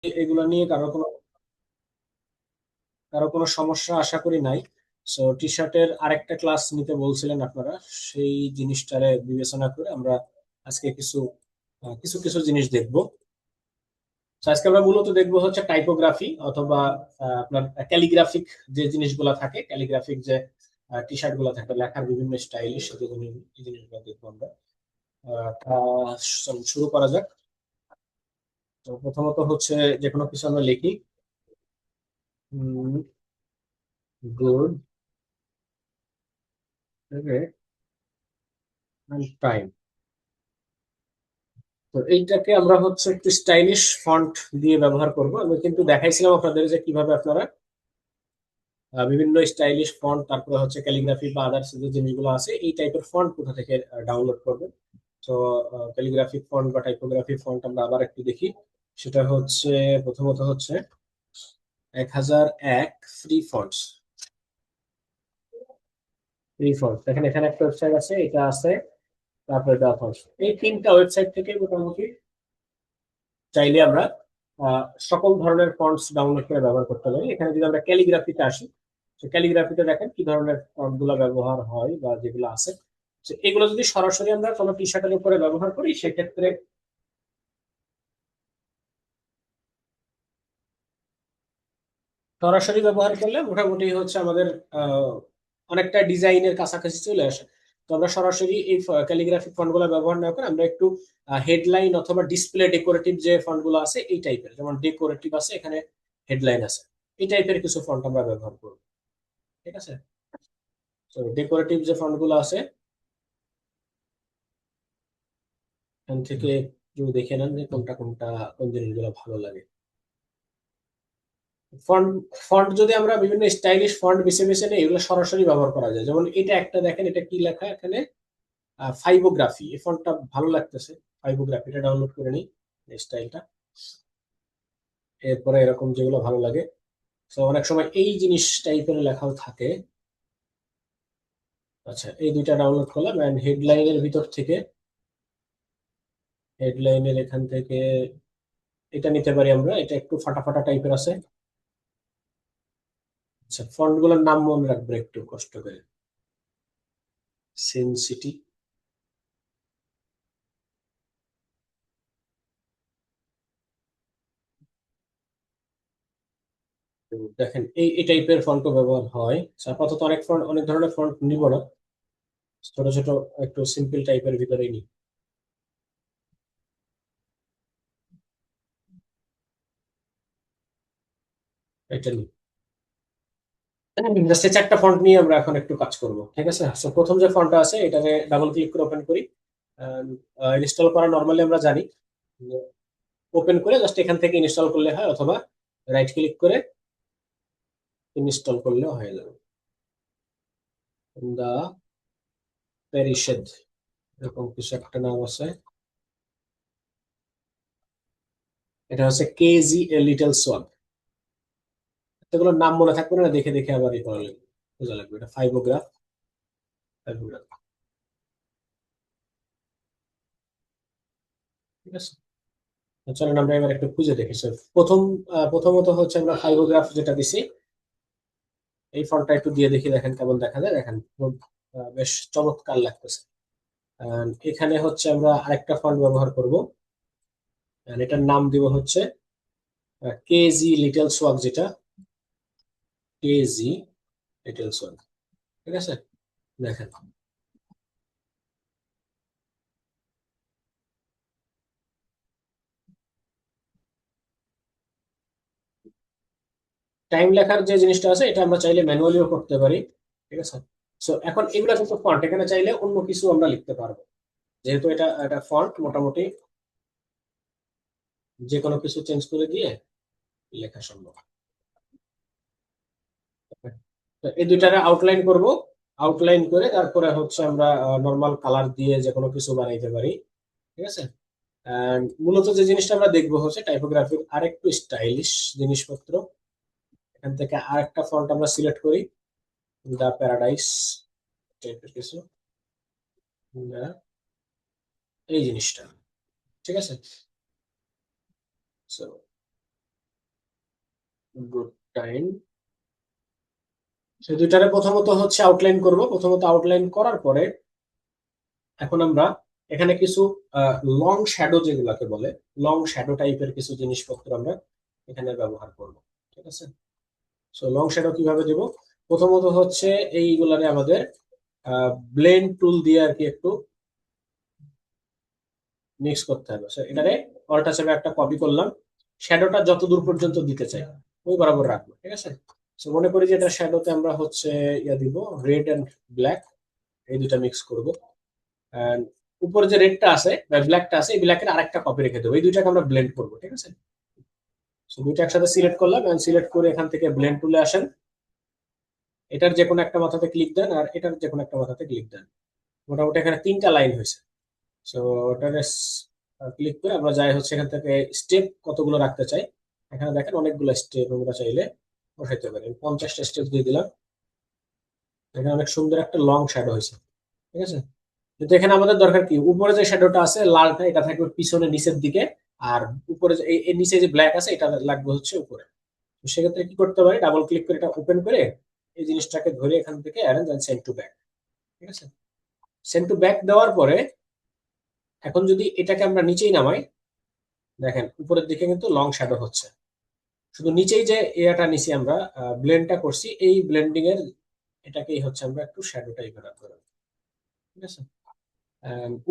এগুলো নিয়ে কারো কোনো সমস্যা আশা করি নাই। সো টি শার্টের আরেকটা ক্লাস নিতে বলছিলেন আপনারা, সেই জিনিসটারে বিবেচনা করে আমরা আজকে কিছু কিছু জিনিস দেখবো। তো আজকে আমরা মূলত দেখবো হচ্ছে টাইপোগ্রাফি অথবা আপনার ক্যালিগ্রাফিক যে জিনিসগুলো থাকে, ক্যালিগ্রাফিক যে টি শার্ট গুলো থাকে, লেখার বিভিন্ন স্টাইলিশ এই জিনিসগুলো দেখবো আমরা। চলুন শুরু করা যাক। তো প্রথমত হচ্ছে যে কোনো কিছু আমরা লিখি, গুড টাইম। তো এইটাকে আমরা হচ্ছে একটু স্টাইলিশ ফন্ট দিয়ে ব্যবহার করব। আমি কিন্তু দেখাইছিলাম আপনাদের যে কিভাবে আপনারা বিভিন্ন স্টাইলিশ ফন্ট, তারপরে হচ্ছে ক্যালিগ্রাফি বা আদার্স যে জিনিসগুলো আছে এই টাইপের ফন্ট কোথা থেকে ডাউনলোড করবেন। তো ক্যালিগ্রাফিক ফন্ট বা টাইপোগ্রাফিক ফন্ট আমরা আবার একটু দেখি। সেটা হচ্ছে প্রথমত হচ্ছে 1001 ফ্রি ফন্টস। ফ্রি ফন্ট দেখেন, এখানে একটা ওয়েবসাইট আছে, এটা আছে, তারপরে দা ফন্টস। এই তিনটা ওয়েবসাইট থেকে মোটামুটি চাইলে আমরা সকল ধরনের ফন্টস ডাউনলোড করে ব্যবহার করতে পারি। এখানে যদি আমরা ক্যালিগ্রাফিতে আসি, তো ক্যালিগ্রাফিতে দেখেন কি ধরনের ফন্ট গুলো ব্যবহার হয় বা যেগুলো আছে। তো এগুলো যদি সরাসরি আমরা কোনো টি শার্টের উপরে ব্যবহার করি, সেক্ষেত্রে সরাসরি ব্যবহার করলে মোটামুটি হচ্ছে আমাদের আহ, অনেকটা ডিজাইনের কাছাকাছি চলে আসে। তো আমরা সরাসরি এই ক্যালিগ্রাফিক ফন্ট গুলো ব্যবহার না করে আমরা একটু হেডলাইন অথবা ডিসপ্লে ডেকোরেটিভ যে ফন্ট গুলো আছে এই টাইপের, যেমন ডেকোরেটিভ আছে এখানে, হেডলাইন আছে, এই টাইপের কিছু ফন্ট আমরা ব্যবহার করবো। ঠিক আছে। তো ডেকোরেটিভ যে ফন্ট গুলো আছে এখান থেকে একটু দেখে নেন যে কোনটা কোনটা, কোন জিনিসগুলো ভালো লাগে। ফন্ট ফন্ট যদি আমরা বিভিন্ন স্টাইলিশ ফন্ট বেছে বেছে নিই, এগুলো সরাসরি ব্যবহার করা যায়। যেমন এটা একটা দেখেন, এটা কি লেখা এখানে, ফাইবোগ্রাফি। এই ফন্টটা ভালো লাগতেছে, ফাইবোগ্রাফিটা ডাউনলোড করে নিই, স্টাইলটা। এরপরে এরকম যেগুলো ভালো লাগে, তো অনেক সময় এই জিনিস টাইপের লেখাও থাকে। আচ্ছা, এই দুইটা ডাউনলোড করলাম। এন্ড হেডলাইনের ভিতর থেকে, হেডলাইনের এখান থেকে এটা নিতে পারি আমরা, এটা একটু ফাটা ফাটা টাইপের আছে। আচ্ছা, ফন্ট গুলোর নাম মনে রাখবো একটু কষ্ট করে। সিটি, দেখেন এই টাইপের ফন্টও ব্যবহার হয়। আচ্ছা, আপাতত অনেক ফন্ট, অনেক ধরনের ফন্ট নিব না, ছোট ছোট একটু সিম্পল টাইপের ভিতরেই নিই। এটা নিই। জাস্ট এই চারটা ফন্ট নিয়ে আমরা এখন একটু কাজ করব। ঠিক আছে। তো প্রথম যে ফন্টটা আছে এটাকে ডাবল ক্লিক করে ওপেন করি। ইনস্টল করা নর্মালি আমরা জানি, ওপেন করে জাস্ট এখান থেকে ইনস্টল করলে হয়, অথবা রাইট ক্লিক করে ইনস্টল করলেও হয়ে যাবে। দা প্যারিশেড, এরকম কিছু একটা নাম আছে। এটা হচ্ছে কেজি এ লিটল সোয়াগ। এগুলোর নাম মনে থাকবে না, দেখে দেখে আবার ই করা লাগবে, বোঝা লাগবে। এটা ফাইবোগ্রাফ, ফাইবোগ্রাফ। ঠিক আছে। তো চলেন আমরা এবার একটু খুঁজে দেখি। So, প্রথমত হচ্ছে আমরা ফাইবোগ্রাফ যেটা দিছি, এই ফন্টটা একটু দিয়ে দেখি, দেখেন কেমন দেখা যায়। দেখেন খুব বেশ চমৎকার লাগতেছে। এখানে হচ্ছে আমরা আরেকটা ফন্ট ব্যবহার করব। এটার নাম দিব হচ্ছে কেজি লিটল সোয়াগ, যেটা কেজি লিটল সোয়াগ। ঠিক আছে। দেখেন টাইম লেখার যে জিনিসটা আছে এটা আমরা চাইলে ম্যানুয়ালিও করতে পারি। ঠিক আছে। সো এখন এগুলা কিন্তু ফন্ট, এখানে চাইলে অন্য কিছু আমরা লিখতে পারবো, যেহেতু এটা এটা ফন্ট, মোটামুটি যে কোনো কিছু চেঞ্জ করে দিয়ে লেখা সম্ভব। তো এই দুইটারে আউটলাইন করব। আউটলাইন করে তারপরে হচ্ছে আমরা নর্মাল কালার দিয়ে যে কোনো কিছু বানাইতে পারি। ঠিক আছে। And মূলত যে জিনিসটা আমরা দেখবো হচ্ছে টাইপোগ্রাফির আরেকটু স্টাইলিশ জিনিসপত্র। এখান থেকে আরেকটা ফন্ট আমরা সিলেক্ট করি, দা প্যারাডাইস টাইপের কিছু। আহ, এই জিনিসটা। ঠিক আছে। So, good time. সেই দুইটারে প্রথমত হচ্ছে আউটলাইন করব। প্রথমত আউটলাইন করার পরে এখন আমরা এখানে কিছু লং শ্যাডো যেগুলাকে বলে, লং শ্যাডো টাইপের কিছু জিনিসপত্র আমরা এখানে ব্যবহার করব। ঠিক আছে? সো লং শ্যাডো কিভাবে দেব? প্রথমত হচ্ছে এইগুলারে আমাদের ব্লেন্ড টুল দিয়ে আর কি একটু মিক্স করতে হবে। সো এটারে অল্ট হিসেবে একটা কপি করলাম, শ্যাডোটা যত দূর পর্যন্ত দিতে চাই ওই বরাবর রাখবো। ঠিক আছে? সো মনে করি যে এটা শ্যাডোতে আমরা হচ্ছে ইয়া দিব, রেড এন্ড ব্ল্যাক, এই দুটা মিক্স করব। এন্ড উপরে যে রেডটা আছে বা ব্ল্যাকটা আছে, এই ব্ল্যাকের আরেকটা কপি রেখে দেবো, এই দুইটাকে আমরা ব্লেন্ড করবো। ঠিক আছে? সো দুইটা একসাথে সিলেক্ট করলাম, এন্ড সিলেক্ট করে এখান থেকে ব্লেন্ড টুলে আসেন, এটার যে কোনো একটা মাথাতে ক্লিক দেন আর এটার যে কোনো একটা মাথাতে ক্লিক দেন। মোটামুটি এখানে তিনটা লাইন হয়েছে। সো ওটাকে ক্লিক করে আমরা যাই হচ্ছে এখান থেকে স্টেপ কতগুলো রাখতে চাই। এখানে দেখেন অনেকগুলো স্টেপ আমরা চাইলে বসাইতে পারি। 50টা স্টেপ দিয়ে দিলাম। এখানে অনেক সুন্দর একটা লং শ্যাডো হয়েছে। ঠিক আছে? কিন্তু এখানে আমাদের দরকার কি, উপরে যে শ্যাডোটা আছে লালটা, এটা থাকবে পিছনে নিচের দিকে। আর উপরে যে এই নিচে যে ব্ল্যাক আছে, এটা লাগবে হচ্ছে উপরে। তো সেক্ষেত্রে কি করতে পারি, ডাবল ক্লিক করে এটা ওপেন করে এই জিনিসটাকে ধরে এখান থেকে arrange and send to back. ঠিক আছে? সেন্ড টু ব্যাক দেওয়ার পরে এখন যদি এটাকে আমরা নিচেই নামাই, দেখেন উপরের দিকে কিন্তু লং শ্যাডো হচ্ছে। শুধু নিচেই যে এয়াটা নিচে আমরা ব্লেন্ডটা করছি, এই ব্লেন্ডিং এর এটাকেই হচ্ছে আমরা একটু শ্যাডো টাইপের রাখবো। ঠিক আছে?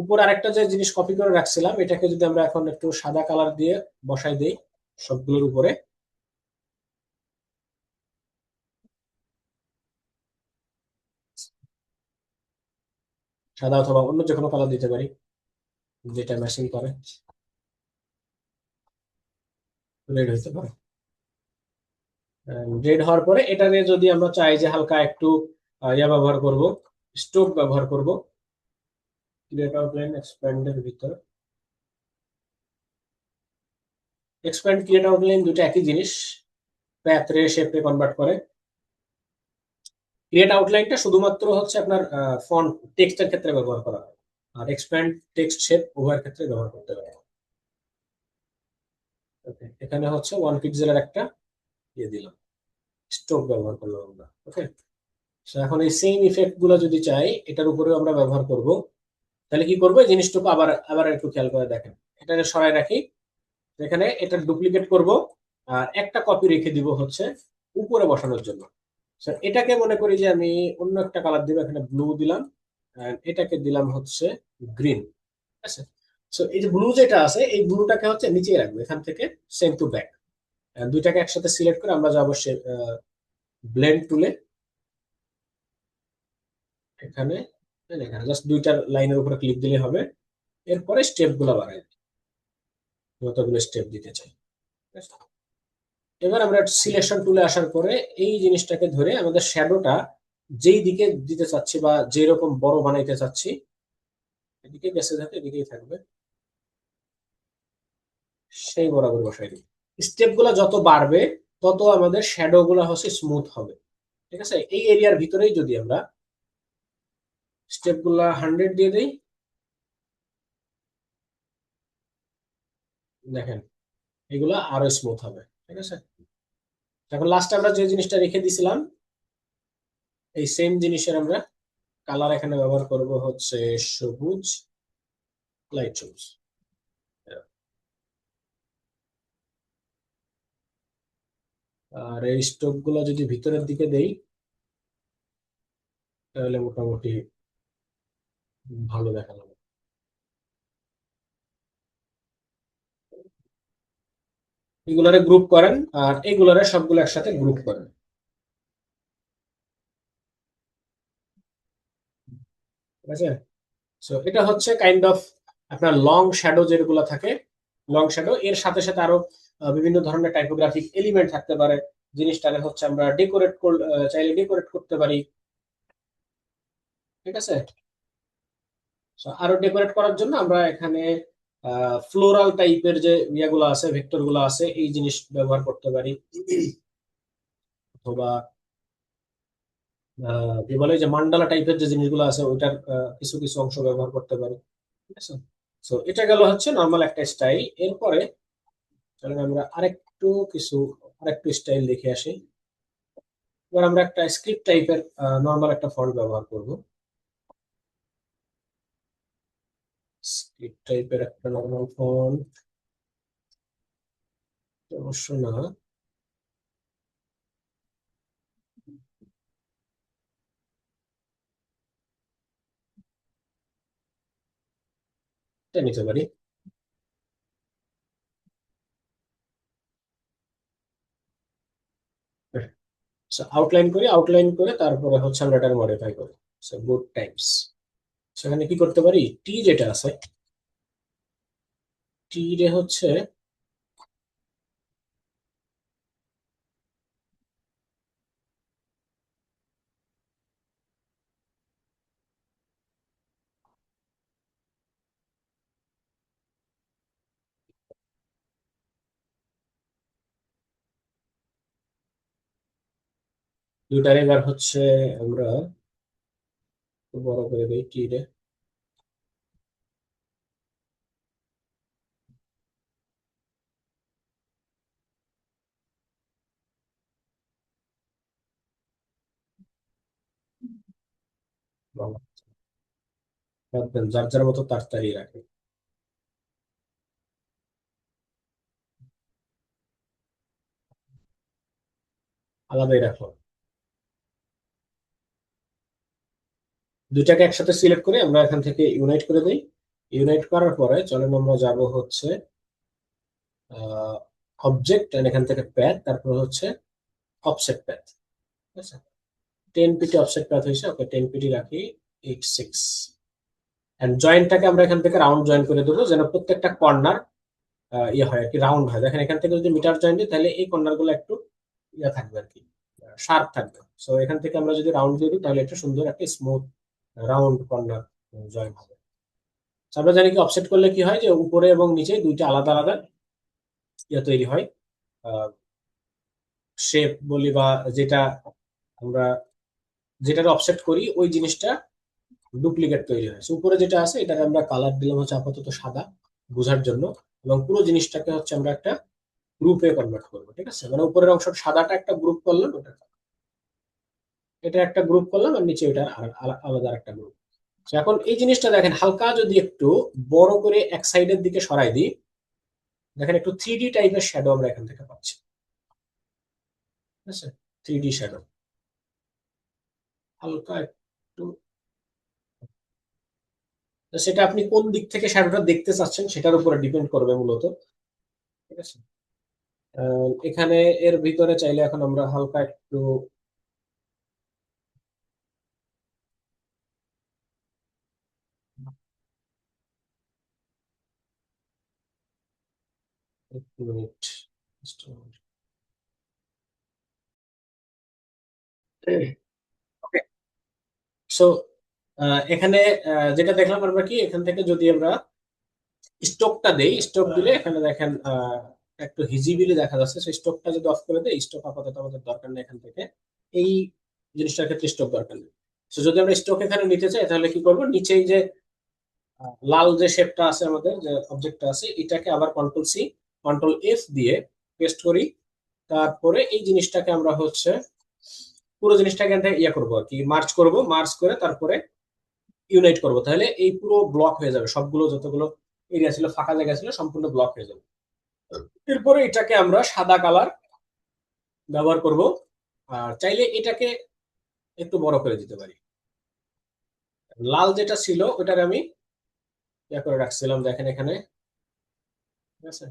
উপর আরেকটা যে জিনিস কপি করে রাখছিলাম, এটাকে যদি আমরা এখন একটু সাদা কালার দিয়ে বসাই দেই সবগুলোর উপরে, সাদা অথবা অন্য যে কোনো কালার দিতে পারি যেটা ম্যাচিং করে, রেড হইতে পারে। রেড হওয়ার পরে এটাকে যদি আমরা চাই যে হালকা একটু ইয়া ব্যবহার করব, স্ট্রোক ব্যবহার করব, ক্রিয়েট আউটলাইন এক্সপ্যান্ডের ভিতরে। এক্সপ্যান্ড ক্রিয়েট আউটলাইন দুটো একই জিনিস, প্যাথ রে শেপে কনভার্ট করে। ক্রিয়েট আউটলাইনটা শুধুমাত্র হচ্ছে আপনার ফন্ট টেক্সটের ক্ষেত্রে ব্যবহার করা হয়, আর এক্সপ্যান্ড টেক্সট শেপ উভয়ের ক্ষেত্রে ব্যবহার করতে পারে। ওকে, এখানে হচ্ছে 1 পিক্সেলের একটা দিয়ে দিলাম, স্ট্রোক ব্যবহার করলাম আমরা। ওকে, এখন এই সেম ইফেক্ট গুলো যদি চাই এটার উপরেও আমরা ব্যবহার করব, তাহলে কি করবো, এই জিনিসটুকু আবার আবার একটু খেয়াল করে দেখেন। এটাকে সরাই রাখি, এখানে এটা ডুপ্লিকেট করব, আর একটা কপি রেখে দিব হচ্ছে উপরে বসানোর জন্য। এটাকে মনে করি যে আমি অন্য একটা কালার দিব, এখানে ব্লু দিলাম, and এটাকে দিলাম হচ্ছে গ্রিন। ঠিক আছে? সো এই যে ব্লু যেটা আছে, এই ব্লুটাকে হচ্ছে নিচে রাখবো, এখান থেকে সেন্ড টু ব্যাক। দুইটাকে একসাথে সিলেক্ট করে আমরা যাবো সে ব্লেন্ড টুলে, এখানে এখানে জাস্ট দুইটা লাইনের উপরে ক্লিক দিলে হবে। এরপরে স্টেপ গুলো বাড়াই দিই, যতগুলো স্টেপ দিতে চাই। ঠিক আছে? এবার আমরা সিলেকশন টুলে আসার পরে এই জিনিসটাকে ধরে আমাদের শ্যাডোটা যেই দিকে দিতে চাচ্ছি বা যেই রকম বড় বানাইতে চাচ্ছি, এদিকে গেছে যাতে এদিকেই থাকবে, সেই বরাবর বসাই দিই। স্টেপ গুলা যত বাড়বে তত আমাদের শ্যাডো গুলা হচ্ছে স্মুথ হবে। ঠিক আছে? এই এরিয়ার ভিতরেই যদি আমরা স্টেপ গুলা 100 দিয়ে দিই, দেখেন এগুলা আরো স্মুথ হবে। ঠিক আছে? এখন লাস্টে আমরা যে জিনিসটা রেখে দিছিলাম, এই সেম জিনিসের আমরা কালার এখানে ব্যবহার করব হচ্ছে সবুজ, লাইট সবুজ। আর এই স্টোক গুলো যদি ভিতরের দিকে দেই, তাহলে মোটামুটি ভালো দেখা যাবে। এগুলারে গ্রুপ করেন, আর এগুলারে সবগুলো একসাথে গ্রুপ করেন। ঠিক আছে? সো এটা হচ্ছে কাইন্ড অফ আপনার লং শ্যাডো যেগুলো থাকে, লং শ্যাডো এর সাথে সাথে আরো বিভিন্ন ধরনের টাইপোগ্রাফিক এলিমেন্ট থাকতে পারে। জিনিসটাকে হচ্ছে আমরা ডেকোরেট চাইলে ডেকোরেট করতে পারি। ঠিক আছে? So, আরো ডেকোরেট করার জন্য আমরা এখানে ফ্লোরাল টাইপের যে ইয়েগুলো আছে, ভেক্টর গুলো আছে, এই জিনিস ব্যবহার করতে পারি। অথবা কি বলে যে মান্ডালা টাইপের যে জিনিসগুলো আছে ওইটার কিছু কিছু অংশ ব্যবহার করতে পারি। ঠিক আছে? তো এটা গেল হচ্ছে নর্মাল একটা স্টাইল। এরপরে চলেন আমরা আরেকটু কিছু আর একটু স্টাইল দেখে আসি। এবার আমরা একটা স্ক্রিপ্ট টাইপের নর্মাল একটা ফন্ট ব্যবহার করব। স্ক্রিপ্ট টাইপের একটা নর্মাল ফন্ট অবশ্য না, এটা নিতে পারি। আউটলাইন করি, আউটলাইন করে তারপরে হচ্ছে আমরা এটা মডিফাই করি। Good Times. সেখানে কি করতে পারি, টি যেটা আছে, টি রে হচ্ছে দুইটার, এবার হচ্ছে আমরা একটু বড় করে দিই টি রে। রাখবেন যার যার মতো তাড়াতাড়ি রাখে, আলাদাই রাখো। দুইটাকে একসাথে সিলেক্ট করে আমরা এখান থেকে ইউনাইট করে দিই। ইউনাইট করার পরে চলেন আমরা যাব হচ্ছে অবজেক্ট, এখান থেকে প্যাথ, তারপর হচ্ছে অফসেট প্যাথ। ঠিক আছে, 10 পিটি অফসেট প্যাথ হয়েছে, ওকে 10 পিটি রাখি, 86। এন্ড জয়েন্টটাকে আমরা এখান থেকে রাউন্ড জয়েন করে দেবো, যেন প্রত্যেকটা কর্নার ইয়ে হয় আর কি, রাউন্ড হয়। দেখেন এখান থেকে যদি মিটার জয়েন দিই তাহলে এই কর্নার গুলো একটু ইয়ে থাকবে আর কি, শার্প থাকবে। সো এখান থেকে আমরা যদি রাউন্ড দিয়ে দিই তাহলে একটা সুন্দর একটা স্মুথ রাউন্ড কর্নার জয়েন হবে। So আমরা জানি কি অফসেট করলে কি হয়, যে উপরে এবং নিচে দুইটা আলাদা আলাদা ইয়ে তৈরি হয়, শেপ বলি বা যেটা আমরা যেটার অফসেট করি ওই জিনিসটা ডুপ্লিকেট তৈরি হয়। So উপরে যেটা আছে এটাকে আমরা কালার দিলাম হচ্ছে আপাতত সাদা বোঝার জন্য, এবং পুরো জিনিসটাকে হচ্ছে আমরা একটা গ্রুপে কনভার্ট করবো। ঠিক আছে, মানে উপরের অংশ সাদাটা একটা গ্রুপ করলাম, ওটা এটা একটা গ্রুপ করলাম, আর নিচে এটা আলাদা একটা গ্রুপ। এখন এই জিনিসটা দেখেন হালকা যদি একটু বড় করে এক সাইডের দিকে সরাই দিই, দেখেন একটু 3D টাইপের শ্যাডো আমরা এখান থেকে পাচ্ছি। ঠিক আছে, 3D শ্যাডো হালকা একটু। তো সেটা আপনি কোন দিক থেকে শ্যাডোটা দেখতে চাচ্ছেন সেটার উপরে ডিপেন্ড করবে মূলত। ঠিক আছে, এখানে এর ভিতরে চাইলে এখন আমরা হালকা একটু, এক মিনিট, ওকে। সো এখানে যেটা দেখলাম আমরা কি, এখান থেকে যদি আমরা স্টোকটা দেই, স্টোক দিলে এখানে দেখেন একটু হিজিবিলি দেখা যাচ্ছে। সেই স্টোকটা যদি অফ করে দেই, স্টোক আপাতত আমাদের দরকার নেই এখান থেকে, এই জিনিসটার ক্ষেত্রে স্টোক দরকার নেই। তো যদি আমরা স্টোক এখানে নিতে চাই তাহলে কি করবো, নিচেই যে লাল যে শেপটা আছে, আমাদের যে অবজেক্টটা আছে, এটাকে আবার কন্ট্রোল C কন্ট্রোল F দিয়ে পেস্ট করি। তারপরে এই জিনিসটাকে আমরা হচ্ছে পুরো জিনিসটাকে এখান থেকে ইয়ে করবো আর কি, মার্চ করব, মার্চ করে তারপরে ইউনাইট করব, তাহলে এই পুরো ব্লক হয়ে যাবে, সবগুলো যতগুলো এরিয়া ছিল, ফাঁকা জায়গা ছিল, সম্পূর্ণ ব্লক হয়ে যাবে। এরপরে এটাকে আমরা সাদা কালার ব্যবহার করব, আর চাইলে এটাকে একটু বড় করে দিতে পারি। লাল যেটা ছিল ওটার আমি ইয়া করে রাখছিলাম, দেখেন এখানে। ঠিক আছে,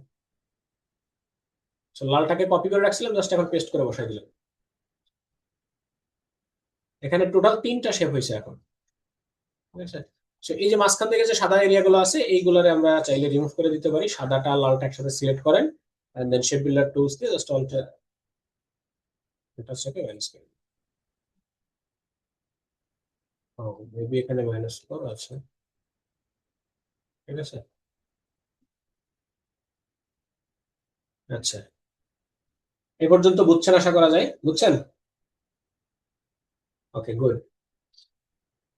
So, লালটাকে কপি করে রাখছিলাম, জাস্ট এখন পেস্ট করে বসাই দিলাম। এখানে টোটাল 3টা শেপ হয়েছে এখন। ঠিক আছে, So, এই যে মাঝখান থেকে যে সাদা এরিয়া গুলো আছে এইগুলোরে আমরা চাইলে রিমুভ করে দিতে পারি, সাদাটা আর লালটা একসাথে সিলেক্ট করেন, and then shape builder tools দিয়ে জাস্ট অলটা এটা সেকে মাইনাস করে দিন। ও, মেবি এখানে মাইনাস করা আছে। ঠিক আছে, আচ্ছা, এ পর্যন্ত বুঝছেন, আশা করা যায় বুঝছেন। ওকে, গুড।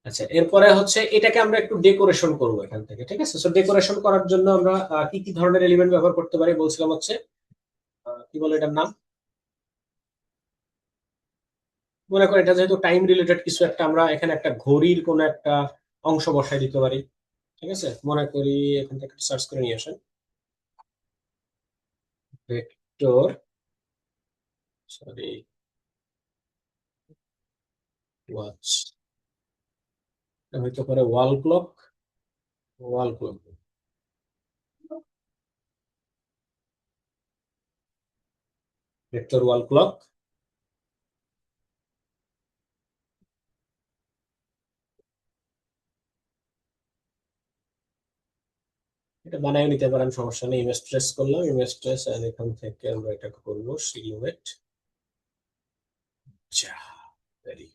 আচ্ছা, এরপরে হচ্ছে এটাকে আমরা একটু ডেকোরেশন করব এখান থেকে। ঠিক আছে, সো ডেকোরেশন করার জন্য আমরা কি কি ধরনের এলিমেন্ট ব্যবহার করতে পারি বলছিলাম হচ্ছে কি বলে এটার নাম, মনে করেন এটা যেহেতু টাইম রিলেটেড কিছু একটা, আমরা এখানে একটা ঘড়ির কোনো একটা অংশ বসাই দিতে পারি। ঠিক আছে, মনে করি এখান থেকে সার্চ করে নিয়ে আসেন ভেক্টর, সরি, ওয়াচ, হইতে পারে wall clock. Wall clock, vector wall clock. এটা বানায় নিতে পারেন, সমস্যা নেই। ইমেজ ট্রেস করলাম, ইমেজ ট্রেস, আর এখান থেকে আমরা এটা করবো সিলুয়েট। যা, ভেরি,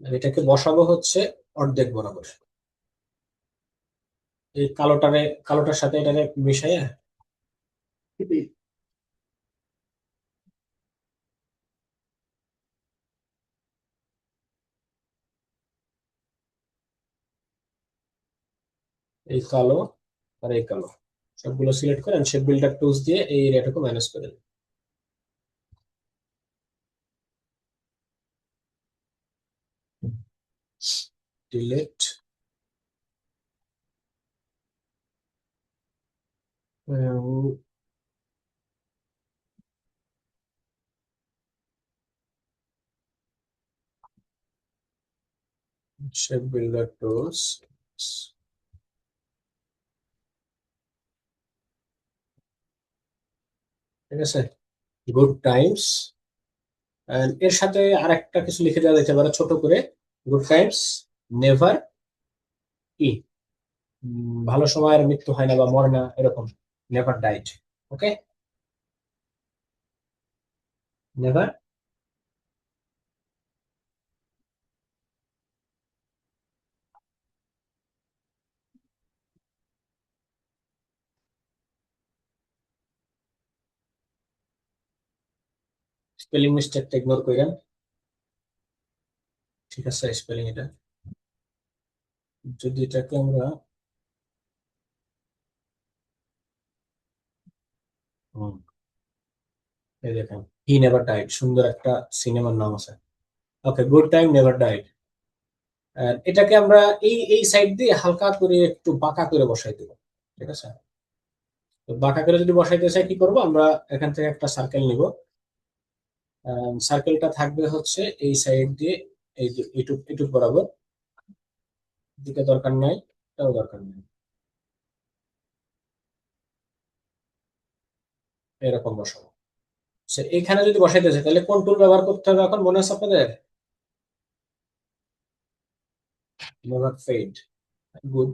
এটাকে বসাবো হচ্ছে অর্ধেক বরাবর। এই কালোটারে, কালোটার সাথে এটারে মিশাইয়া এই কালো আর এই কালো সবগুলো সিলেক্ট করেন, শেপ বিল্ডার টুলস দিয়ে এই এরিয়াটাকে ম্যানেজ করেন। ডিলেট, শেপ বিল্ডার টুলস, ঠিক আছে, গুড টাইমস। এর সাথে আরেকটা কিছু লিখে দেওয়া যেতে পারে ছোট করে, গুড টাইমস নেভার কি, ভালো সময়ের মৃত্যু হয় না বা মরে না, এরকম, নেভার ডাইড। ওকে, নেভার, স্পেলিং মিস্টেকটা ইগনোর করেন। ঠিক আছে, স্পেলিং এটা, যদি এটাকে আমরা, হুম, এই দেখেন, হি নেভার ডাইড, সুন্দর একটা সিনেমার নাম আছে। ওকে, গুড টাইম নেভার ডাইড। এটাকে আমরা এই এই সাইড দিয়ে হালকা করে একটু বাঁকা করে বসাই দেবো। ঠিক আছে, তো বাঁকা করে যদি বসাইতে চাই কি করব আমরা, এখান থেকে একটা সার্কেল নিব। সার্কেলটা থাকবে হচ্ছে এই সাইড দিয়ে, এই যে এটুক এটুক বরাবর, দিকে দরকার নাই, এটাও দরকার নেই, এরকম বসাবো। এখানে যদি বসাইতে চাই তাহলে কোন টুল ব্যবহার করতে হবে এখন, মনে আছে আপনাদের? Never fade, good.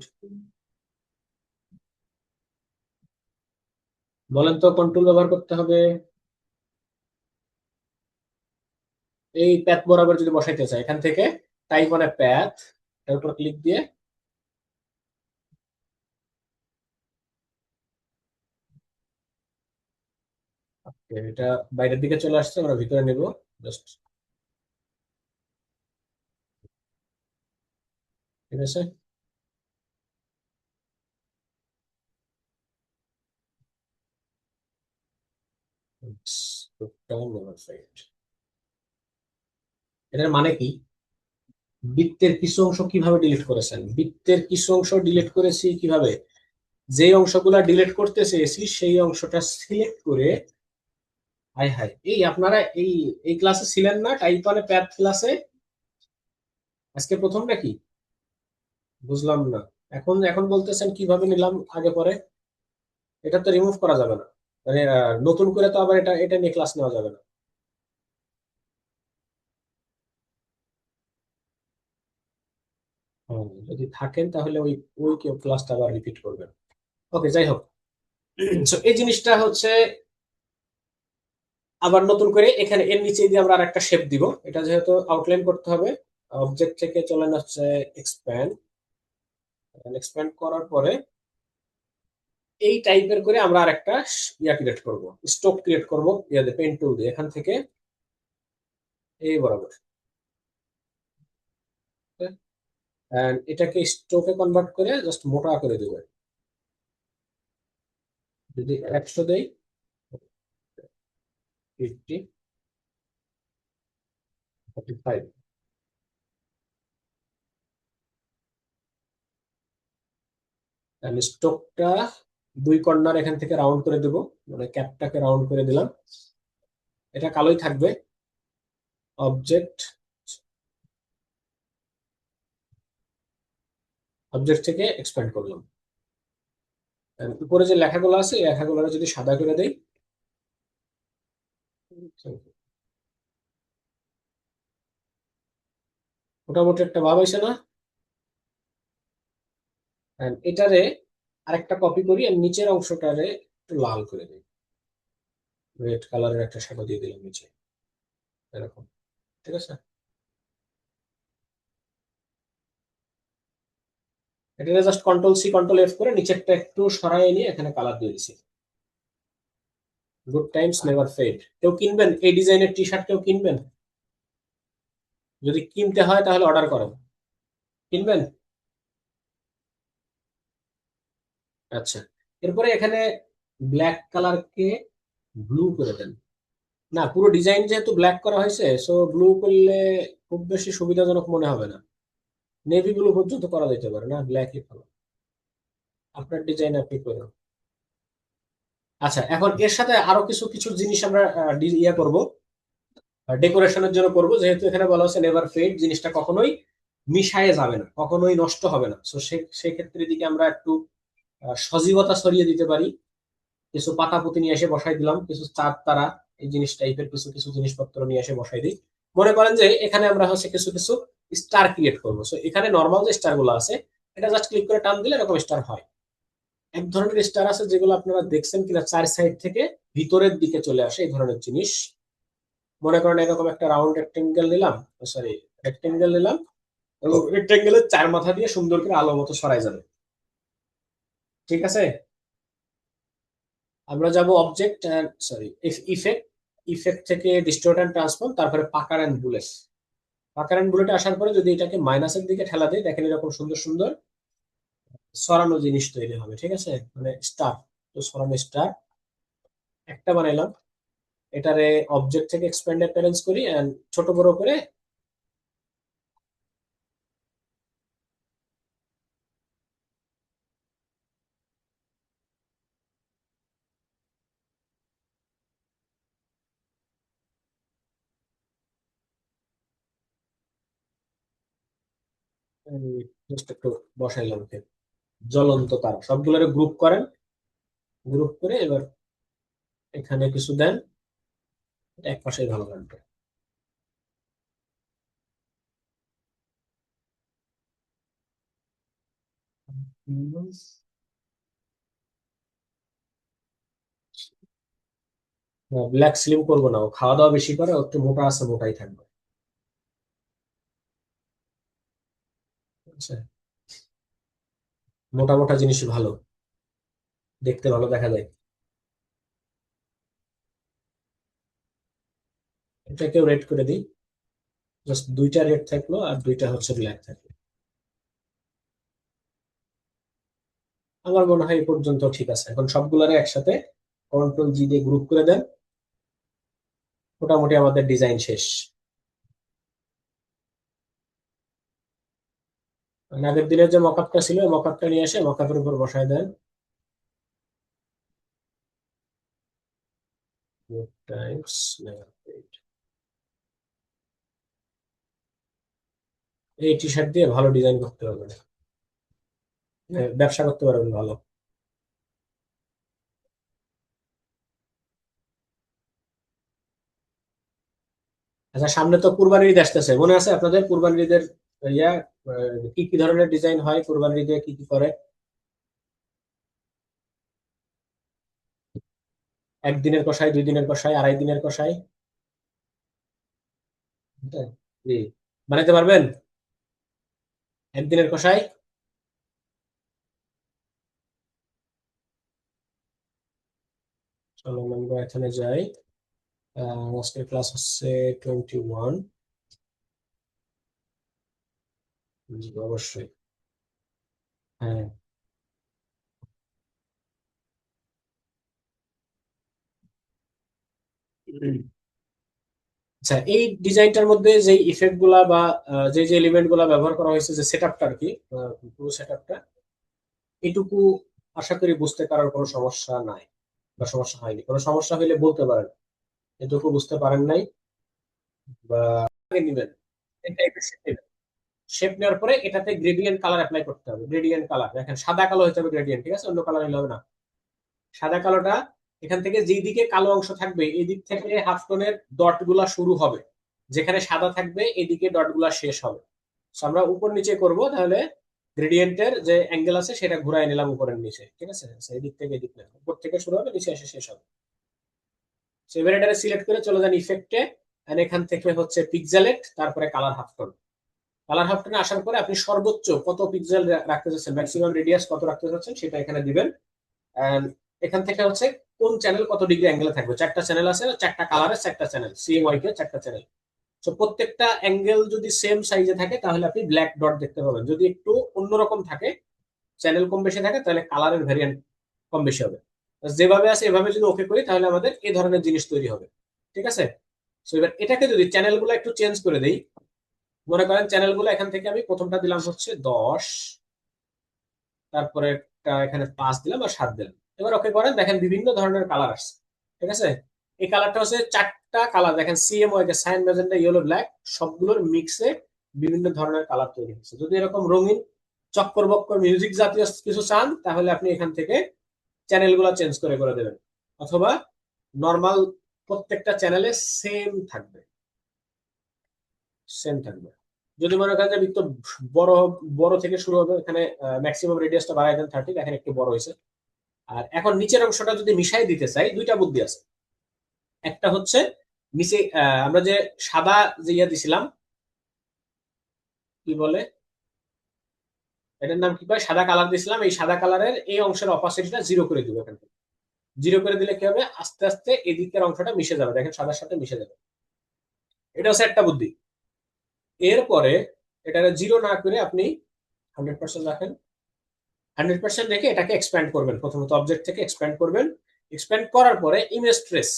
বলেন তো কোন টুল ব্যবহার করতে হবে? এই প্যাথ বরাবর যদি বসাইতে চাই, এখান থেকে টাইপ মানে প্যাথ, এর উপর ক্লিক দিয়ে এটা বাইরের দিকে চলে আসছে, আমরা ভিতরে নেব জাস্ট। ঠিক আছে, এটার মানে কি, বৃত্তের কিছু অংশ কিভাবে ডিলিট করেছেন? বৃত্তের কিছু অংশ ডিলিট করেছি কিভাবে, যে অংশগুলা ডিলিট করতে চেয়েছি সেই অংশটা সিলেক্ট করে, হাই হাই, এই আপনারা এই এই ক্লাসে ছিলেন না, টাইপ ওয়ানে প্যাথ ক্লাসে? আজকে প্রথম নাকি? বুঝলাম না। এখন এখন বলতেছেন কিভাবে নিলাম আগে পরে, এটা তো রিমুভ করা যাবে না, মানে নতুন করে তো আবার এটা এটা নিয়ে ক্লাস নেওয়া যাবে না। যদি থাকেন তাহলে ওই ওই কেউ ক্লাসটা আবার রিপিট করবেন। ওকে, যাই হোক। So, এই জিনিসটা হচ্ছে আবার নতুন করে এখানে এর নিচে দিয়ে আমরা আরেকটা শেপ দিব। এটা যেহেতু আউটলাইন করতে হবে, অবজেক্ট থেকে চলে আসছে এক্সপ্যান্ড, এক্সপ্যান্ড করার পরে এই টাইপের করে আমরা আরেকটা ইয়া ক্রিয়েট করব, স্টক ক্রিয়েট করব, ইয়াতে পেন টুল দিয়ে এখান থেকে এই বরাবর। এন্ড এটাকে স্ট্রোকে কনভার্ট করে জাস্ট মোটা করে দেবো। যদি 100 দেই, 50, 45। আমি স্ট্রোকটা 2 কর্নার এখান থেকে রাউন্ড করে দেব, মানে ক্যাপটাকে রাউন্ড করে দিলাম। এটা কালোই থাকবে। অবজেক্ট, অবজেক্ট থেকে এক্সপ্যান্ড করলাম। উপরে যে লেখাগুলো আছে এই লেখাগুলো যদি সাদা করে দেই, মোটামুটি একটা ভাব হয়েছে না? এটারে আরেকটা কপি করি আর নিচের অংশটারে একটু লাল করে দিই। রেড কালারের একটা শ্যাডো দিয়ে দিলাম নিচে, এরকম। ঠিক আছে, এটা just control C, Ctrl F করে নিচেরটা একটু সরাই নিয়ে এখানে কালার দিয়ে দিছি। Good times never fade. কেউ কিনবেন এই ডিজাইনের টি শার্ট? কেউ কিনবেন? যদি কিনতে হয় তাহলে অর্ডার করেন। কিনবেন? আচ্ছা, এরপরে এখানে ব্ল্যাক কালারকে ব্লু করে দেন। না, পুরো ডিজাইন যেহেতু ব্ল্যাক করা হয়েছে, সো ব্লু করলে খুব বেশি সুবিধাজনক মনে হবে না। নেভি ব্লু পর্যন্ত করা যেতে পারে, না ব্ল্যাকই ভালো। আপনার ডিজাইন আপনি করুন। আচ্ছা, এখন এর সাথে আরো কিছু কিছু জিনিস আমরা ইয়ে করব, ডেকোরেশনের জন্য করব। যেহেতু এখানে বলা হচ্ছে নেভার ফেড, জিনিসটা কখনোই মিশায়ে যাবে না, কখনোই নষ্ট হবে না। তো সেক্ষেত্রে দিকে আমরা একটু সজীবতা ছড়িয়ে দিতে পারি। কিছু পাতা পুঁতি নিয়ে এসে বসাই দিলাম, কিছু চাঁদ তারা এই জিনিস টাইপের কিছু কিছু জিনিসপত্র নিয়ে এসে বসাই দিই। মনে করেন যে এখানে আমরা হচ্ছে কিছু কিছু স্টার ক্রিয়েট করবো। তো এখানে নর্মাল যে স্টার গুলো আছে, এটা জাস্ট ক্লিক করে টান দিলে এরকম স্টার হয়। এক ধরনের স্টার আছে যেগুলো আপনারা দেখছেন কিনা, চার সাইড থেকে ভিতরের দিকে চলে আসে, এই ধরনের জিনিস। মনে করেন এরকম একটা রাউন্ড রেক্টেঙ্গেল নিলাম, সরি, রেক্টেঙ্গেল নিলাম, এবং রেক্টেঙ্গেলের চার মাথা দিয়ে সুন্দর করে আলো মতো সরাই যাবে। ঠিক আছে, আমরা যাব অবজেক্ট, সরি, ইফেক্ট। ইফেক্ট থেকে ডিস্টোর্ট এন্ড ট্রান্সফর্ম, তারপরে পাকার এন্ড বুলেট। পাকার এন্ড বুলেটে আসার পরে যদি এটাকে মাইনাসের দিকে ঠেলা দেয়, দেখেন এরকম সুন্দর সুন্দর সরানো জিনিস তৈরি হবে। ঠিক আছে, মানে স্টার, তো সরানো স্টার একটা বানাইলাম। এটারে অবজেক্ট থেকে এক্সপ্যান্ড অ্যাপিয়ারেন্স করি এন্ড ছোট বড় করে জাস্ট একটু বসাইলাম ওকে। জ্বলন্ত তারা সবগুলোরে গ্রুপ করেন, গ্রুপ করে এবার এখানে কিছু দেন, এটা এক পাশে ভালো লাগবে। ব্ল্যাক স্লিম করবো না, ও খাওয়া দাওয়া বেশি করে, ও একটু মোটা আছে, মোটাই থাকবে। আচ্ছা, মোটা মোটা জিনিস ভালো, দেখতে ভালো দেখা যায়। এটাকেও রেড করে দিই। জাস্ট দুইটা রেড থাকলো আর দুইটা হচ্ছে ব্ল্যাক থাকলো। আমার মনে হয় এই পর্যন্ত ঠিক আছে। এখন সবগুলোরে একসাথে Ctrl G দিয়ে গ্রুপ করে দেন। মোটামুটি আমাদের ডিজাইন শেষ। মানে আগের দিনের যে মকআপটা ছিল, মকআপটা নিয়ে এসে মকআপের উপর বসায় দেন। Good times never fade। এই টি শার্ট দিয়ে ভালো ডিজাইন করতে পারবেন, ব্যবসা করতে পারবেন ভালো। আচ্ছা, সামনে তো কুরবানির ঈদ আসতেছে, মনে আছে আপনাদের কুরবানির ঈদের ইয়া কি কি ধরনের ডিজাইন হয় কুরবানির ঈদে, কি কি করে? একদিনের কষাই, 2 দিনের কষাই, 2.5 দিনের কষাই। হ্যাঁ, জি, বানাইতে পারবেন একদিনের কষাই? চলো আমরা এখানে যাই। আজকের ক্লাস হচ্ছে 21। জি, অবশ্যই। হ্যাঁ, আচ্ছা, এই ডিজাইনটার মধ্যে যে ইফেক্ট গুলা বা যে যে এলিমেন্ট গুলা ব্যবহার করা হয়েছে, যে সেটআপটা আর কি, পুরো সেটআপটা এটুকু আশা করি বুঝতে কারোর কোনো সমস্যা নাই বা সমস্যা হয়নি। কোনো সমস্যা হইলে বলতে পারেন এটুকু বুঝতে পারেন নাই বা আগে নিবেন, এই টাইপের শেপ নেবেন। শেপ নেওয়ার পরে এটাতে গ্রেডিয়েন্ট কালার অ্যাপ্লাই করতে হবে। গ্রেডিয়েন্ট কালার দেখেন সাদা কালো হতে হবে গ্রেডিয়েন্ট, ঠিক আছে, অন্য কালার হলে হবে না। সাদা কালোটা এখান থেকে যেই দিকে কালো অংশ থাকবে এই দিক থেকে হাফ টোনের ডট গুলা শুরু হবে, যেখানে সাদা থাকবে এদিকে ডট গুলা শেষ হবে। So আমরা উপর নিচে করব, তাহলে গ্রেডিয়েন্টের যে অ্যাঙ্গেল আছে সেটা ঘুরাই নিলাম উপরের নিচে, ঠিক আছে। So এই দিক থেকে এদিক না, উপর থেকে শুরু হবে নিচে এসে শেষ হবে। So এবার এটা সিলেক্ট করে চলে যান ইফেক্টে, এখান থেকে হচ্ছে পিক্সেলেট, তারপরে colour half tone. Colour half টোনে আসার পরে আপনি সর্বোচ্চ কত পিক্সেল রাখতে চাচ্ছেন, ম্যাক্সিমাম রেডিয়াস কত রাখতে চাচ্ছেন সেটা এখানে দিবেন। And এখান থেকে হচ্ছে কোন চ্যানেল কত ডিগ্রি অ্যাঙ্গেলে থাকবে। চারটা চ্যানেল আছে, চারটা কালারের চারটা চ্যানেল, সিএমওয়াই কে চারটা চ্যানেল। তো প্রত্যেকটা অ্যাঙ্গেল যদি সেম সাইজে থাকে তাহলে আপনি ব্ল্যাক ডট দেখতে পাবেন। যদি একটু অন্যরকম থাকে, চ্যানেল কম বেশি থাকে, তাহলে কালারের ভেরিয়েন্ট কম বেশি হবে। যেভাবে আছে এভাবে যদি ওকে করি তাহলে আমাদের এই ধরনের জিনিস তৈরি হবে, ঠিক আছে। তো এবার এটাকে যদি চ্যানেলগুলো একটু চেঞ্জ করে দেই, মনে করেন চ্যানেলগুলো এখান থেকে আমি প্রথমটা দিলাম হচ্ছে 10, তারপরে এখানে 5 দিলাম আর 7 দিলাম। এবার ওকে করেন, দেখেন বিভিন্ন ধরনের কালার আসছে, ঠিক আছে। এই কালারটা হচ্ছে চারটা কালার, দেখেন সিএমওয়াই কে সাইন ম্যাজেন্টা ইয়েলো ব্ল্যাক সবগুলোর মিক্সে বিভিন্ন ধরনের কালার তৈরি হচ্ছে। যদি এরকম রঙিন চক্কর বক্কর মিউজিক জাতীয় কিছু চান তাহলে আপনি এখান থেকে চ্যানেলগুলো চেঞ্জ করে করে দেবেন, অথবা নর্মাল প্রত্যেকটা চ্যানেলে সেম থাকবে, সেম থাকবে। যদি মনে করেন যে বৃত্ত বড় বড় থেকে শুরু হবে, এখানে ম্যাক্সিমাম রেডিয়াসটা বাড়াই দেন 30, দেখেন একটু বড় হয়েছে। আর এখন নিচের অংশটা যদি মিশাই দিতে চাই, দুইটা বুদ্ধি আছে। একটা হচ্ছে নিচে আমরা যে সাদা যে ইয়া দিছিলাম, কি বলে এটার নাম, কি কয়, সাদা কালার দিছিলাম, এই সাদা কালারের এই অংশের অপাসিটিটা জিরো করে দিব এখান থেকে। জিরো করে দিলে কি হবে, আস্তে আস্তে এদিকের অংশটা মিশে যাবে, দেখেন সাদার সাথে মিশে যাবে। এটা হচ্ছে একটা বুদ্ধি। এরপরে এটা জিরো না করে আপনি 100% রাখেন। 100% রেখে এটাকে এক্সপ্যান্ড করবেন, প্রথমত অবজেক্ট থেকে এক্সপ্যান্ড করবেন। এক্সপ্যান্ড করার পরে ইমেজ ট্রেস,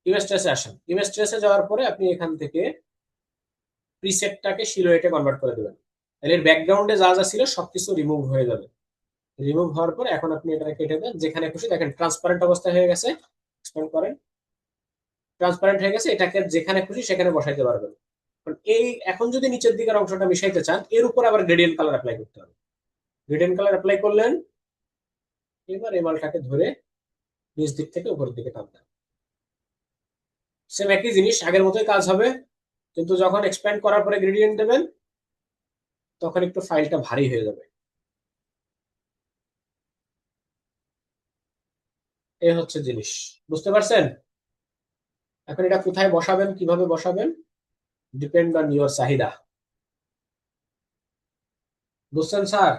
ইমেজ ট্রেসে আসেন। ইমেজ ট্রেসে যাওয়ার পরে আপনি এখান থেকে প্রিসেটটাকে সিলুয়েটে কনভার্ট করে দেবেন। তাহলে এর ব্যাকগ্রাউন্ডে যা যা ছিল সবকিছু রিমুভ হয়ে যাবে। রিমুভ হওয়ার পরে এখন আপনি এটাকে কেটে দেন, যেখানে খুশি দেখেন ট্রান্সপারেন্ট অবস্থায় হয়ে গেছে। এক্সপ্যান্ড করেন, ট্রান্সপারেন্ট হয়ে গেছে, এটাকে যেখানে খুশি সেখানে বসাইতে পারবেন। এই এখন যদি নিচের দিকের অংশটা মিশাইতে চান, এর উপর আবার গ্রেডিয়েন্ট কালার অ্যাপ্লাই করতে হবে। গ্রেডিয়েন্ট কালার অ্যাপ্লাই করলেন, এবার এই মালটাকে ধরে নিচ দিক থেকে উপরের দিকে টানবেন। সেম একই জিনিস, আগের মতোই কাজ হবে, কিন্তু যখন এক্সপ্যান্ড করার পরে গ্রেডিয়েন্ট দেবেন তখন একটু ফাইলটা ভারী হয়ে যাবে। এই হচ্ছে জিনিস, বুঝতে পারছেন। এখন এটা কোথায় বসাবেন, কিভাবে বসাবেন, ডিপেন্ড অন ইউর চাহিদা। বুঝছেন স্যার?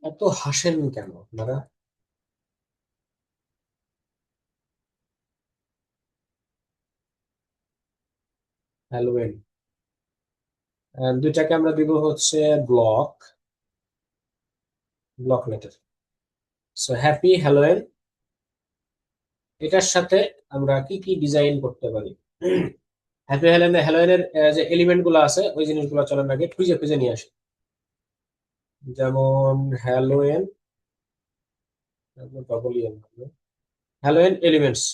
এত হাসেন কেন আপনারা? হ্যালোয়েন, দুইটাকে আমরা দিব হচ্ছে block, block letter. So happy Halloween, এটার সাথে আমরা কি কি ডিজাইন করতে পারি। হ্যাপি হ্যালোয়েন, হ্যালোয়েনের যে এলিমেন্ট গুলো আছে ওই জিনিসগুলো চলেন আগে খুঁজে খুঁজে নিয়ে আসি। যেমন হ্যালোয়েন, ডবল ইএন, হ্যালোয়েন এলিমেন্টস,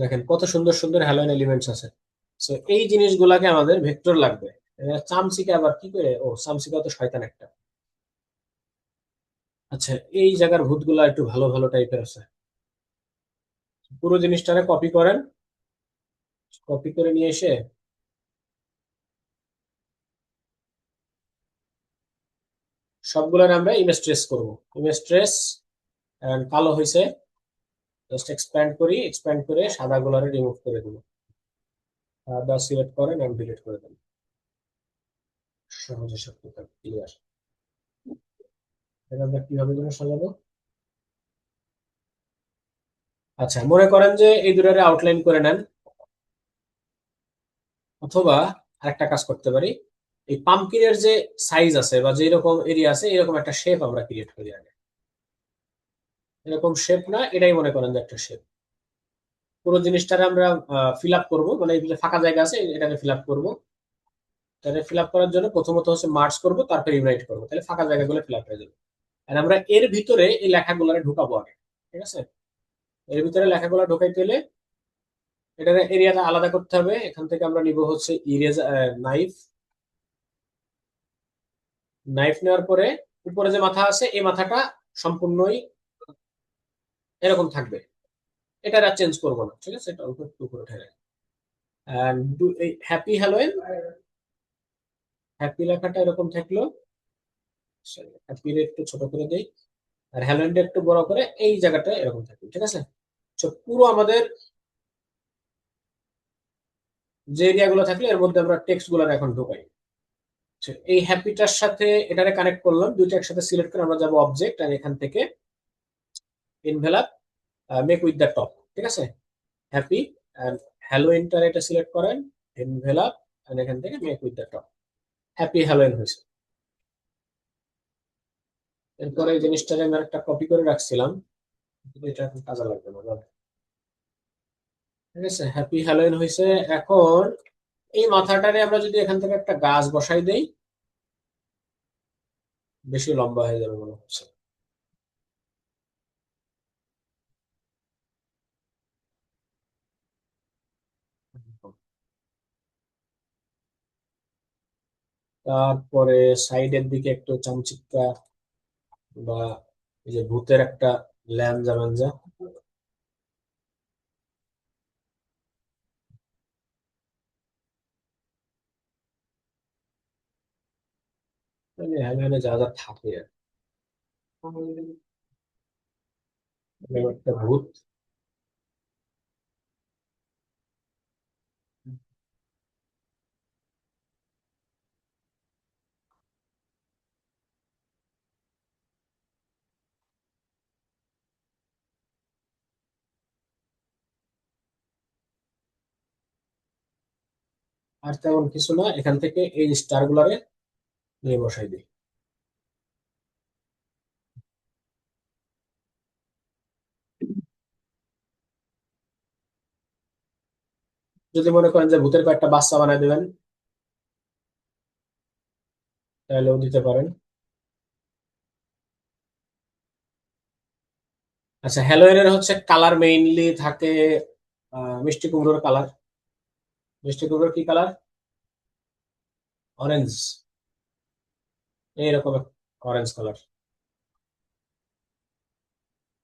দেখেন কত সুন্দর সুন্দর হ্যালোয়েন এলিমেন্টস আছে। সো এই জিনিসগুলাকে আমাদের ভেক্টর লাগবে। চামচিকা আবার কি করে, ও চামচিকা তো শয়তান একটা। আচ্ছা, এই জায়গার ভূতগুলা একটু ভালো ভালো টাইপের আছে। পুরো জিনিসটারে কপি করেন, কপি করে নিয়ে এসে সবগুলোর আমরা ইমেজ ট্রেস করবো। ইমেজ ট্রেস, কালো হয়েছে, জাস্ট এক্সপ্যান্ড করি, এক্সপ্যান্ড করে সাদা গুলারে রিমুভ করে দেবো। সাদা সিলেক্ট করেন এবং ডিলিট করে দেন, সহজে সব ক্লিয়ার। এটা আমরা কিভাবে যেন সাজাবো। আচ্ছা, মনে করেন যে এই দুটারে আউটলাইন করে নেন, অথবা আরেকটা কাজ করতে পারি, এই পাম্পকিনের যে সাইজ আছে বা যে রকম এরিয়া আছে এরকম একটা শেপ আমরা ক্রিয়েট করি আগে। এরকম শেপ না, এটাই মনে করেন যে একটা শেপ। পুরো জিনিসটারে আমরা ফিল আপ করবো, মানে এই যে ফাঁকা জায়গা আছে এটাকে ফিল আপ করবো। তাহলে ফিল আপ করার জন্য প্রথমত হচ্ছে মার্জ করবো, তারপর ইউনাইট করবো, তাহলে ফাঁকা জায়গাগুলো ফিল আপ হয়ে যাবে। আর আমরা এর ভিতরে এই লেখাগুলো ঢুকাবো আগে। ঠিক আছে, এর ভিতরে লেখাগুলো ঢুকাইতে হলে এটার এরিয়াটা আলাদা করতে হবে। এখান থেকে আমরা নিব হচ্ছে ইরেজ নাইফ। নাইফ নেওয়ার পরে উপরে যে মাথা আছে এই মাথাটা সম্পূর্ণই এরকম থাকবে, এটা আর চেঞ্জ করবো না। ঠিক আছে, এটা অল্প একটু উপরে উঠে রাখি। এই হ্যাপি হ্যালোইন, হ্যাপি লেখাটা এরকম থাকলো। হ্যাপি একটু ছোট করে দেই, আর হ্যালোইনটা একটু বড় করে এই জায়গাটা এরকম থাকবে। ঠিক আছে, তো পুরো আমাদের যে এরিয়া গুলো থাকলে এর মধ্যে আমরা টেক্সট গুলো এখন ঢোকাই। আচ্ছা, এই হ্যাপিটার সাথে এটারে কানেক্ট করলাম, দুইটা একসাথে সিলেক্ট করে আমরা যাবো অবজেক্ট, আর এখান থেকে envelope, make with the top. ঠিক আছে, হ্যাপি এন্ড হ্যালোইনটার এটা সিলেক্ট করেন, এনভেলাপ, এন্ড এখান থেকে make with the top. Happy Halloween হয়েছে। এরপরে এই জিনিসটাকে আমি একটা কপি করে রাখছিলাম, কিন্তু এটা এখন কাজে লাগবে না, বাদ। ঠিক আছে, হ্যাপি হ্যালোইন হয়েছে। এখন এই মাথাটারে আমরা যদি এখান থেকে একটা গাছ বসাই দেই, বেশি লম্বা হয়ে যাবে মনে হচ্ছে। তারপরে সাইডের দিকে একটু চামচিক্কা বা এই যে ভূতের একটা ল্যাঞ্জা ম্যাঞ্জা। হ্যালোইনে যা যা থাকে আর কি। একটা ভূত, আর তেমন কিছু না। এখান থেকে এই স্টার গুলারে নিয়ে বসাই দিই। যদি মনে করেন যে ভূতের কয়েকটা বাচ্চা বানাই দেবেন, তাহলেও দিতে পারেন। আচ্ছা, হ্যালোয়েনের হচ্ছে কালার মেইনলি থাকে মিষ্টি কুমড়োর কালার। মিষ্টি কুমড়োর কি কালার? অরেঞ্জ, এইরকম অরেঞ্জ কালার।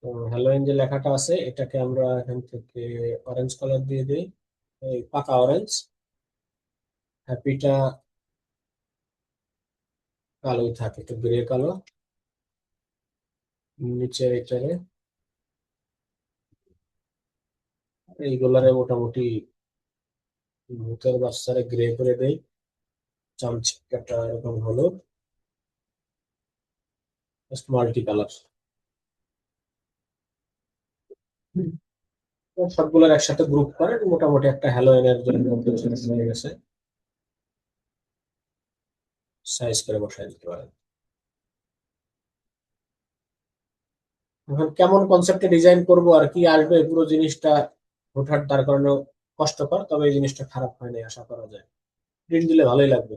তো হ্যালোইন যে লেখাটা আছে এটাকে আমরা এখান থেকে অরেঞ্জ কালার দিয়ে দিই, এই পাকা অরেঞ্জ। হ্যাপিটা কালোই থাকে, একটু গ্রে কালো। নিচে এটারে এইগুলারে মোটামুটি ভূতের বাচ্চারে গ্রে করে দেই, চামচিকাটা এরকম হলো মাল্টি কালার। সবগুলোর একসাথে গ্রুপ করে মোটামুটি একটা হ্যালোয়েনের জন্য হয়ে গেছে। সাইজ করে বসাই দিতে পারেন। এখন কেমন কনসেপ্টে ডিজাইন করব আর কি আসবে পুরো জিনিসটা হুটহাট দাঁড় করানো কষ্টকর, তবে এই জিনিসটা খারাপ হয়নি আশা করা যায়। প্রিন্ট দিলে ভালোই লাগবে।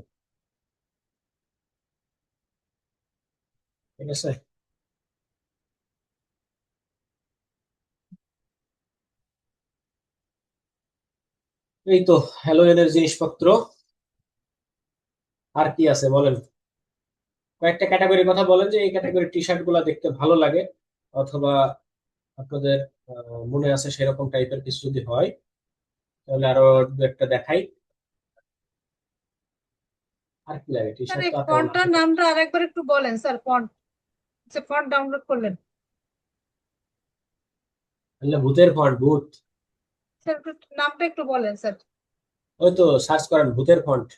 ঠিক আছে, এই তো হ্যালোয়েনের জিনিসপত্র। আর কি আছে বলেন? কয়েকটা ক্যাটাগরির কথা বলেন, যে এই ক্যাটাগরির টি শার্ট গুলা দেখতে ভালো লাগে, অথবা আপনাদের মনে আছে সেরকম টাইপের কিছু যদি হয়, তাহলে আরো দু একটা দেখাই। আর কি লাগে? টি স্যার শার্ট এই তো আর তেমন ফন্টটার কিছু না। নামটা আরেকবার একটু বলেন স্যার। ফন্ট, যে ফন্ট ডাউনলোড করলেন, তাহলে ভূতের ফন্ট, ভূত। স্যার নামটা একটু বলেন স্যার। ওই তো সার্চ করেন ভূতের ফন্ট,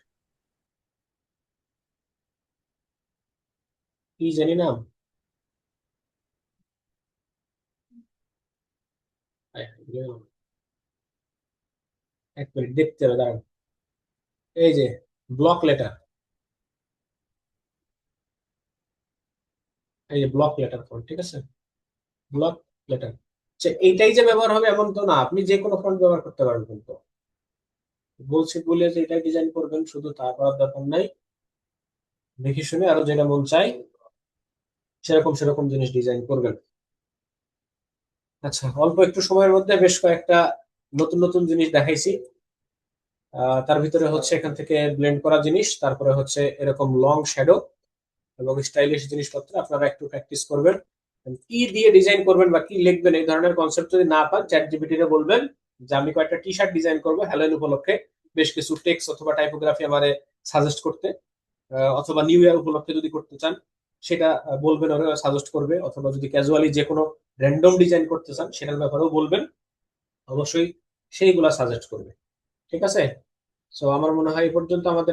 কি জানি নাম। এক মিনিট দেখতে হবে, দাঁড়ান। এই যে ব্লক লেটার, এই যে ব্লক লেটার ফন্ট। ঠিক আছে, ব্লক লেটার। এইটাই যে ব্যবহার হবে এমন তো না, আপনি যে কোনো ফন্ট ব্যবহার করতে পারবেন, কিন্তু বলছি বলে যে এটা ডিজাইন করবেন শুধু তা করার দরকার নাই। দেখে শুনে আরো যেটা মন চায় সেরকম সেরকম জিনিস ডিজাইন করবেন। আচ্ছা, অল্প একটু সময়ের মধ্যে বেশ কয়েকটা নতুন নতুন জিনিস দেখাইছি। তার ভিতরে হচ্ছে এখান থেকে ব্লেন্ড করা জিনিস, তারপরে হচ্ছে এরকম লং শ্যাডো এবং স্টাইলিশ জিনিসপত্র আপনারা একটু প্র্যাকটিস করবেন। কি দিয়ে ডিজাইন করবেন বা কি লিখবেন এই ধরনের কনসেপ্ট যদি না পান, চ্যাট জিপিটি তে বলবেন যে আমি কয়েকটা টি শার্ট ডিজাইন করবো হ্যালোইন উপলক্ষে, বেশ কিছু টেক্সট অথবা টাইপোগ্রাফি আমারে সাজেস্ট করতে, অথবা নিউ ইয়ার উপলক্ষে যদি করতে চান সেটা বলবেন, ওরা সাজেস্ট করবে। অথবা যদি ক্যাজুয়ালি যে কোনো র্যান্ডম ডিজাইন করতে চান সেটার ব্যাপারেও বলবেন, অবশ্যই সেইগুলা সাজেস্ট করবে। ঠিক আছে? সো আমার মনে হয় এই পর্যন্ত আমাদের